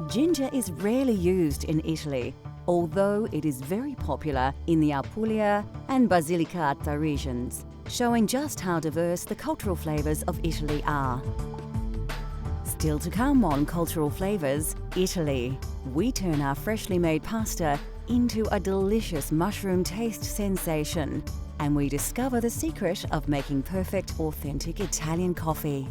Ginger is rarely used in Italy, although it is very popular in the Apulia and Basilicata regions, showing just how diverse the cultural flavours of Italy are. Still to come on Cultural Flavours, Italy. We turn our freshly made pasta into a delicious mushroom taste sensation, and we discover the secret of making perfect, authentic Italian coffee.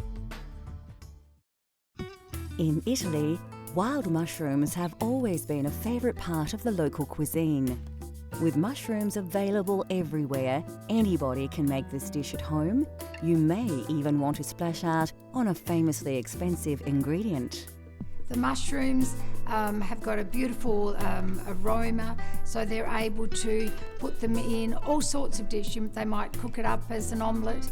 In Italy, wild mushrooms have always been a favourite part of the local cuisine. With mushrooms available everywhere, anybody can make this dish at home. You may even want to splash out on a famously expensive ingredient. The mushrooms have got a beautiful aroma, so they're able to put them in all sorts of dishes. They might cook it up as an omelette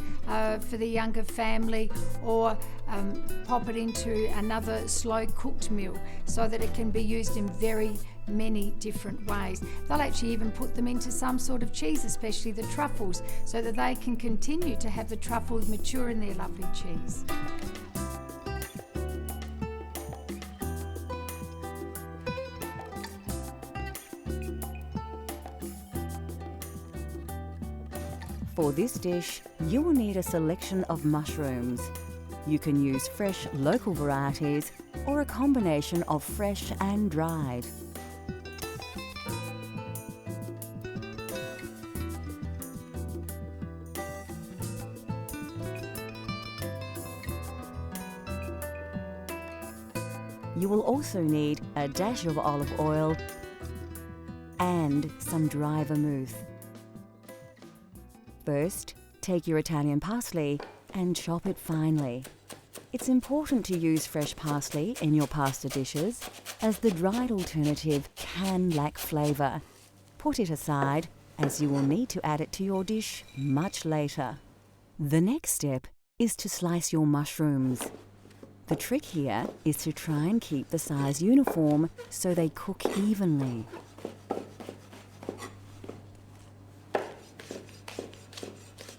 for the younger family, or pop it into another slow cooked meal so that it can be used in very many different ways. They'll actually even put them into some sort of cheese, especially the truffles, so that they can continue to have the truffles mature in their lovely cheese. For this dish, you will need a selection of mushrooms. You can use fresh local varieties or a combination of fresh and dried. You will also need a dash of olive oil and some dry vermouth. First, take your Italian parsley and chop it finely. It's important to use fresh parsley in your pasta dishes, as the dried alternative can lack flavour. Put it aside, as you will need to add it to your dish much later. The next step is to slice your mushrooms. The trick here is to try and keep the size uniform so they cook evenly.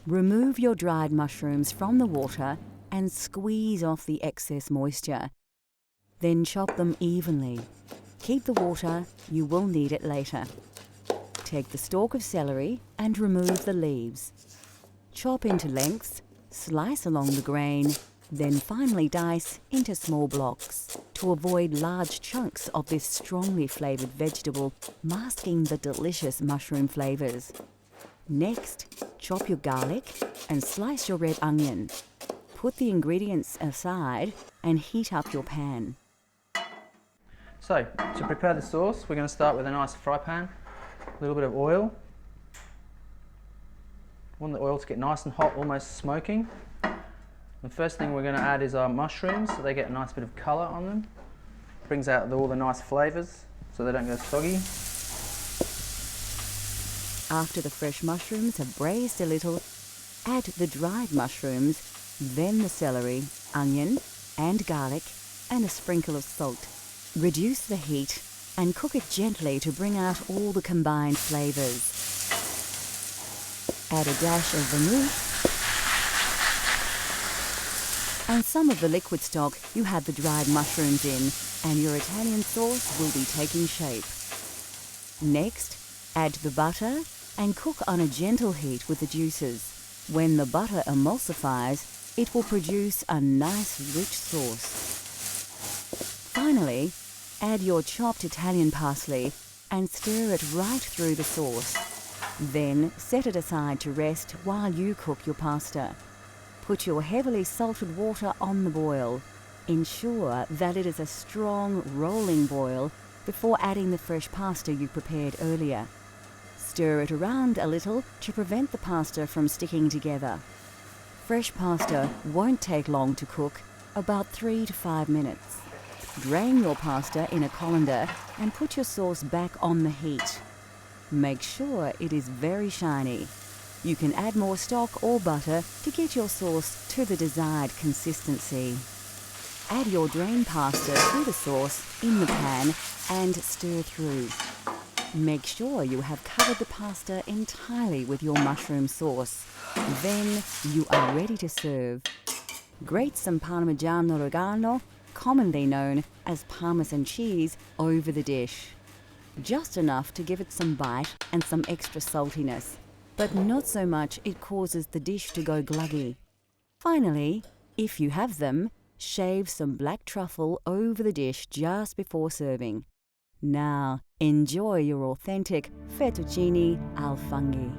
Remove your dried mushrooms from the water and squeeze off the excess moisture. Then chop them evenly. Keep the water, you will need it later. Take the stalk of celery and remove the leaves. Chop into lengths, slice along the grain, then finely dice into small blocks to avoid large chunks of this strongly flavoured vegetable masking the delicious mushroom flavours. Next, chop your garlic and slice your red onion. Put the ingredients aside and heat up your pan. So, to prepare the sauce, we're going to start with a nice fry pan, a little bit of oil. We want the oil to get nice and hot, almost smoking. The first thing we're going to add is our mushrooms, so they get a nice bit of colour on them. Brings out all the nice flavours, so they don't go soggy. After the fresh mushrooms have braised a little, add the dried mushrooms, then the celery, onion and garlic, and a sprinkle of salt. Reduce the heat and cook it gently to bring out all the combined flavours. Add a dash of vermouth and some of the liquid stock you had the dried mushrooms in, and your Italian sauce will be taking shape. Next, add the butter and cook on a gentle heat with the juices. When the butter emulsifies, it will produce a nice rich sauce. Finally, add your chopped Italian parsley and stir it right through the sauce. Then set it aside to rest while you cook your pasta. Put your heavily salted water on the boil. Ensure that it is a strong, rolling boil before adding the fresh pasta you prepared earlier. Stir it around a little to prevent the pasta from sticking together. Fresh pasta won't take long to cook, about 3 to 5 minutes. Drain your pasta in a colander and put your sauce back on the heat. Make sure it is very shiny. You can add more stock or butter to get your sauce to the desired consistency. Add your drained pasta through the sauce in the pan and stir through. Make sure you have covered the pasta entirely with your mushroom sauce. Then you are ready to serve. Grate some Parmigiano Reggiano commonly known as Parmesan cheese, over the dish. Just enough to give it some bite and some extra saltiness, but not so much it causes the dish to go gluggy. Finally, if you have them, shave some black truffle over the dish just before serving. Now, enjoy your authentic fettuccine al funghi.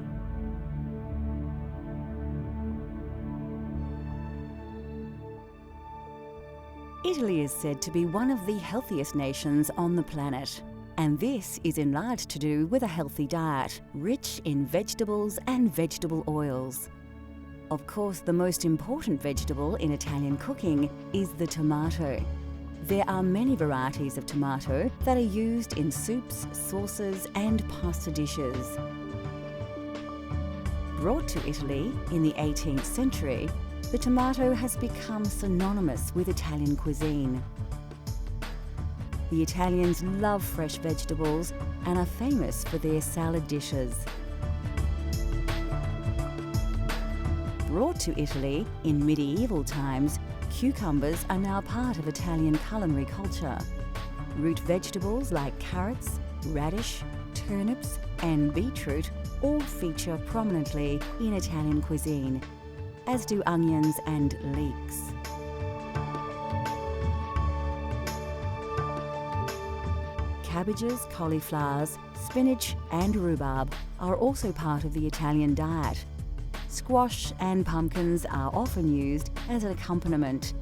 Italy is said to be one of the healthiest nations on the planet, and this is in large to do with a healthy diet, rich in vegetables and vegetable oils. Of course, the most important vegetable in Italian cooking is the tomato. There are many varieties of tomato that are used in soups, sauces, and pasta dishes. Brought to Italy in the 18th century, the tomato has become synonymous with Italian cuisine. The Italians love fresh vegetables and are famous for their salad dishes. Brought to Italy in medieval times, cucumbers are now part of Italian culinary culture. Root vegetables like carrots, radish, turnips, and beetroot all feature prominently in Italian cuisine, as do onions and leeks. Cabbages, cauliflowers, spinach and rhubarb are also part of the Italian diet. Squash and pumpkins are often used as an accompaniment.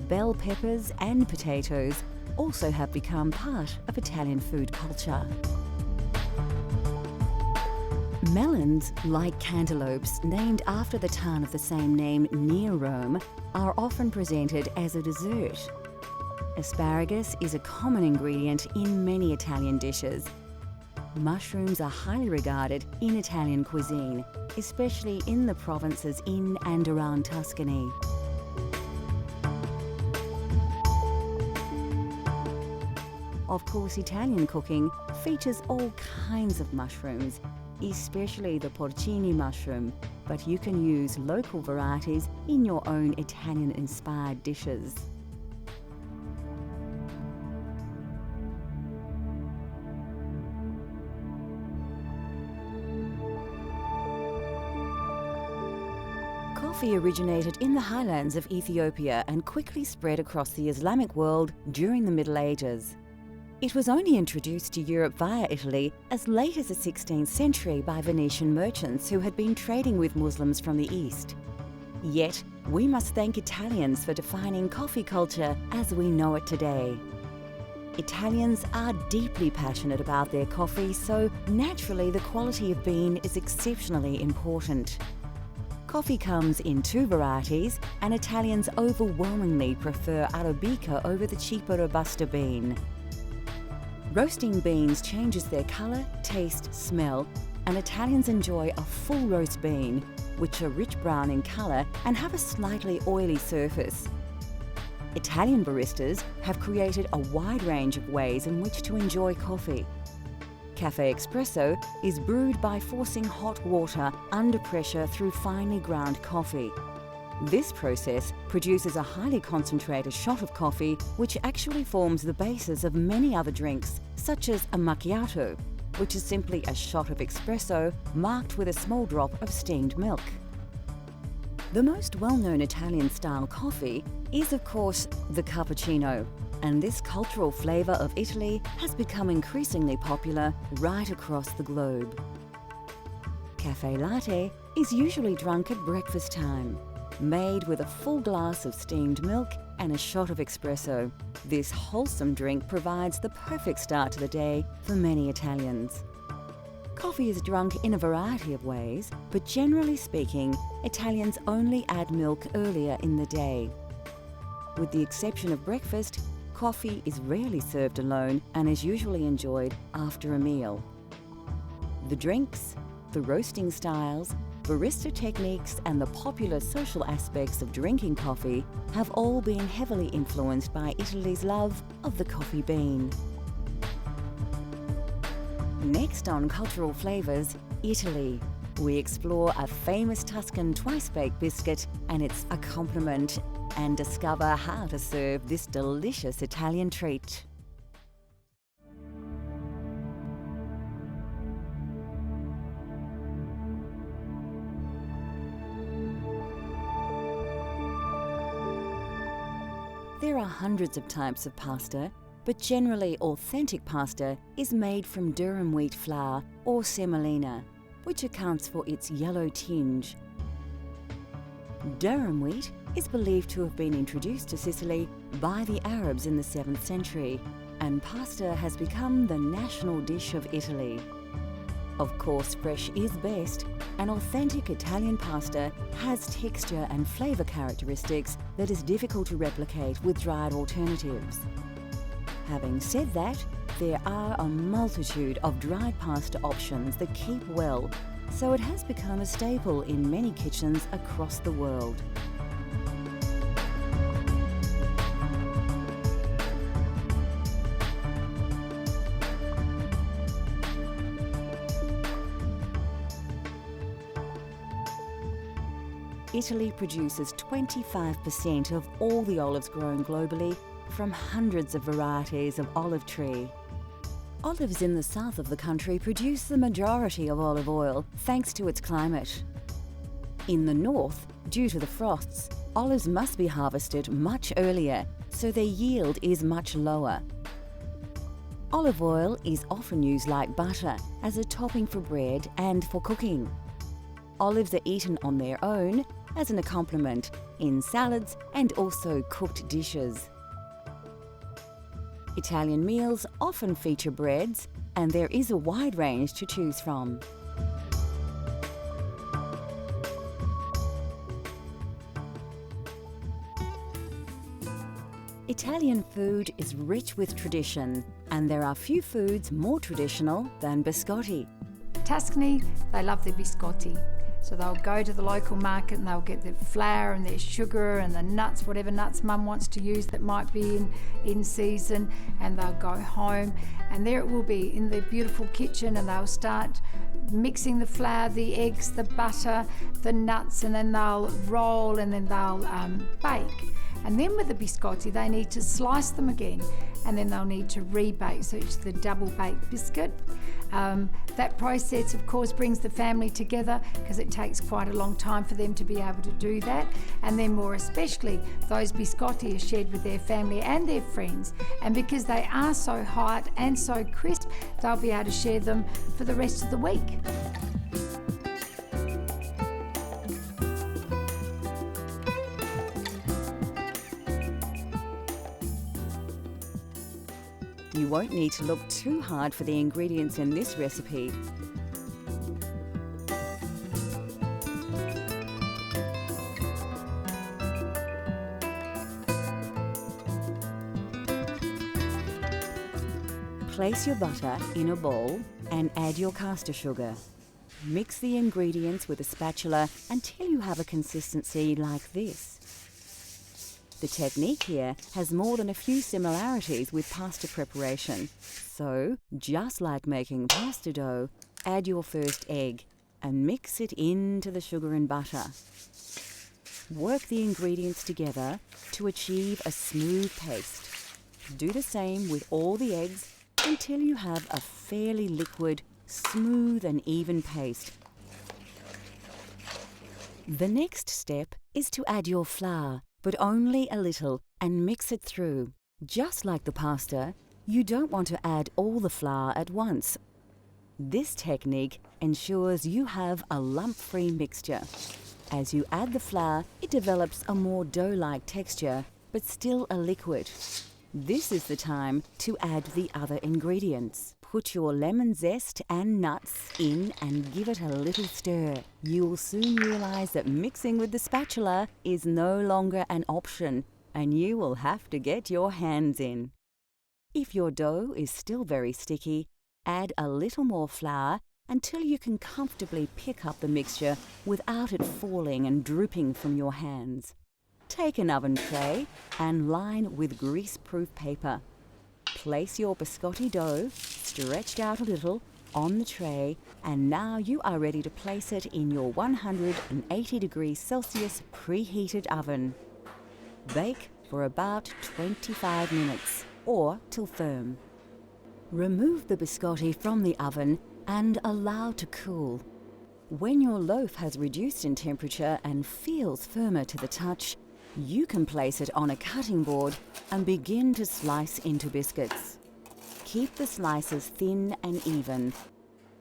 Bell peppers and potatoes also have become part of Italian food culture. Melons, like cantaloupes named after the town of the same name near Rome, are often presented as a dessert. Asparagus is a common ingredient in many Italian dishes. Mushrooms are highly regarded in Italian cuisine, especially in the provinces in and around Tuscany. Of course, Italian cooking features all kinds of mushrooms, especially the porcini mushroom, but you can use local varieties in your own Italian-inspired dishes. Coffee originated in the highlands of Ethiopia and quickly spread across the Islamic world during the Middle Ages. It was only introduced to Europe via Italy as late as the 16th century by Venetian merchants who had been trading with Muslims from the East. Yet, we must thank Italians for defining coffee culture as we know it today. Italians are deeply passionate about their coffee, so naturally the quality of bean is exceptionally important. Coffee comes in two varieties, and Italians overwhelmingly prefer Arabica over the cheaper Robusta bean. Roasting beans changes their colour, taste, smell, and Italians enjoy a full roast bean, which are rich brown in colour and have a slightly oily surface. Italian baristas have created a wide range of ways in which to enjoy coffee. Cafe Espresso is brewed by forcing hot water under pressure through finely ground coffee. This process produces a highly concentrated shot of coffee, which actually forms the basis of many other drinks, such as a macchiato, which is simply a shot of espresso marked with a small drop of steamed milk. The most well-known Italian-style coffee is, of course, the cappuccino, and this cultural flavour of Italy has become increasingly popular right across the globe. Cafe latte is usually drunk at breakfast time, made with a full glass of steamed milk and a shot of espresso. This wholesome drink provides the perfect start to the day for many Italians. Coffee is drunk in a variety of ways, but generally speaking, Italians only add milk earlier in the day. With the exception of breakfast, coffee is rarely served alone and is usually enjoyed after a meal. The drinks, the roasting styles, barista techniques, and the popular social aspects of drinking coffee have all been heavily influenced by Italy's love of the coffee bean. Next on Cultural Flavours, Italy. We explore a famous Tuscan twice-baked biscuit and its accompaniment, and discover how to serve this delicious Italian treat. There are hundreds of types of pasta, but generally authentic pasta is made from durum wheat flour or semolina, which accounts for its yellow tinge. Durum wheat is believed to have been introduced to Sicily by the Arabs in the 7th century, and pasta has become the national dish of Italy. Of course, fresh is best. An authentic Italian pasta has texture and flavour characteristics that is difficult to replicate with dried alternatives. Having said that, there are a multitude of dried pasta options that keep well, so it has become a staple in many kitchens across the world. Italy produces 25% of all the olives grown globally from hundreds of varieties of olive tree. Olives in the south of the country produce the majority of olive oil thanks to its climate. In the north, due to the frosts, olives must be harvested much earlier, so their yield is much lower. Olive oil is often used like butter as a topping for bread and for cooking. Olives are eaten on their own, as an accompaniment, in salads and also cooked dishes. Italian meals often feature breads, and there is a wide range to choose from. Italian food is rich with tradition, and there are few foods more traditional than biscotti. Tuscany, they love their biscotti. So they'll go to the local market and they'll get their flour and their sugar and the nuts, whatever nuts mum wants to use that might be in season, and they'll go home and there it will be in the beautiful kitchen, and they'll start mixing the flour, the eggs, the butter, the nuts, and then they'll roll and then they'll bake. And then with the biscotti, they need to slice them again, and then they'll need to rebake, so it's the double baked biscuit. That process, of course, brings the family together because it takes quite a long time for them to be able to do that. And then more especially, those biscotti are shared with their family and their friends. And because they are so hot and so crisp, they'll be able to share them for the rest of the week. You won't need to look too hard for the ingredients in this recipe. Place your butter in a bowl and add your caster sugar. Mix the ingredients with a spatula until you have a consistency like this. The technique here has more than a few similarities with pasta preparation. So, just like making pasta dough, add your first egg and mix it into the sugar and butter. Work the ingredients together to achieve a smooth paste. Do the same with all the eggs until you have a fairly liquid, smooth and even paste. The next step is to add your flour, but only a little, and mix it through. Just like the pasta, you don't want to add all the flour at once. This technique ensures you have a lump-free mixture. As you add the flour, it develops a more dough-like texture, but still a liquid. This is the time to add the other ingredients. Put your lemon zest and nuts in and give it a little stir. You'll soon realize that mixing with the spatula is no longer an option, and you will have to get your hands in. If your dough is still very sticky, add a little more flour until you can comfortably pick up the mixture without it falling and drooping from your hands. Take an oven tray and line with grease-proof paper. Place your biscotti dough, stretched out a little, on the tray, and now you are ready to place it in your 180 degrees Celsius preheated oven. Bake for about 25 minutes or till firm. Remove the biscotti from the oven and allow to cool. When your loaf has reduced in temperature and feels firmer to the touch, you can place it on a cutting board and begin to slice into biscuits. Keep the slices thin and even.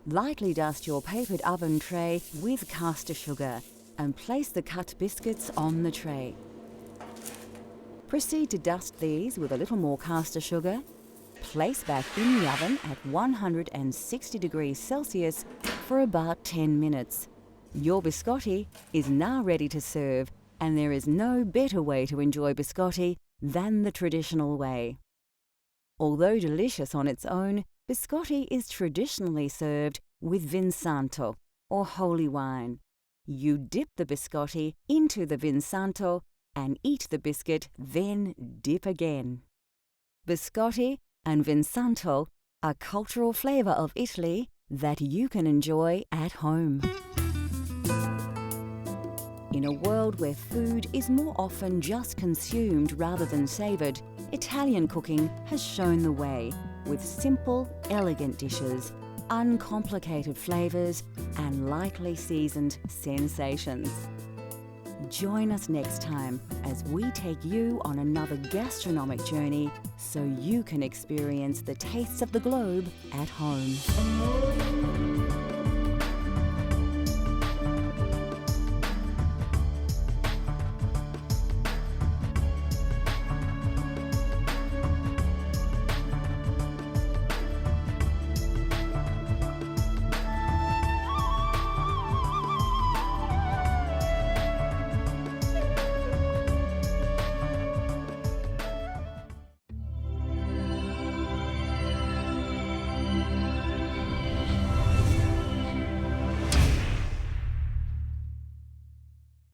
Lightly dust your papered oven tray with caster sugar and place the cut biscuits on the tray. Proceed to dust these with a little more caster sugar. Place back in the oven at 160 degrees Celsius for about 10 minutes. Your biscotti is now ready to serve, and there is no better way to enjoy biscotti than the traditional way. Although delicious on its own, biscotti is traditionally served with Vinsanto, or holy wine. You dip the biscotti into the Vinsanto and eat the biscuit, then dip again. Biscotti and Vinsanto are cultural flavour of Italy that you can enjoy at home. In a world where food is more often just consumed rather than savoured, Italian cooking has shown the way with simple, elegant dishes, uncomplicated flavours, and lightly seasoned sensations. Join us next time as we take you on another gastronomic journey so you can experience the tastes of the globe at home.